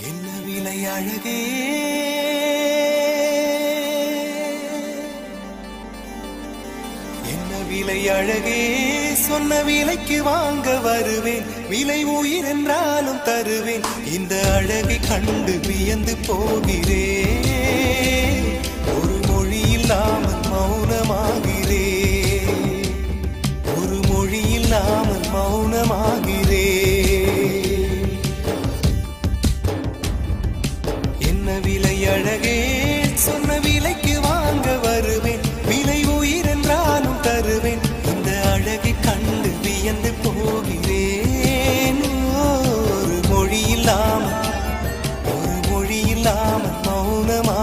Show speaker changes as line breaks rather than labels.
என்ன விலை அழகே என்ன விலை அழகே சொன்ன விலைக்கு வாங்க வருவேன் விலை உயிர் என்றாலும் தருவேன் இந்த அழகை கண்டு வியந்து போகிறேன் ஒரு மொழி இல்லாமல் மௌனமாகிறேன் ஒரு மொழி இல்லாமல் மௌனமாகிறேன் என்ன விலை அழகே சொன்ன விலைக்கு வாங்க வருவேன் விலை உயிர் என்றாலும் தருவேன் இந்த அழகை கண்டு வியந்து போகிறேன் ஒரு மொழி இல்லாமல் மௌனமா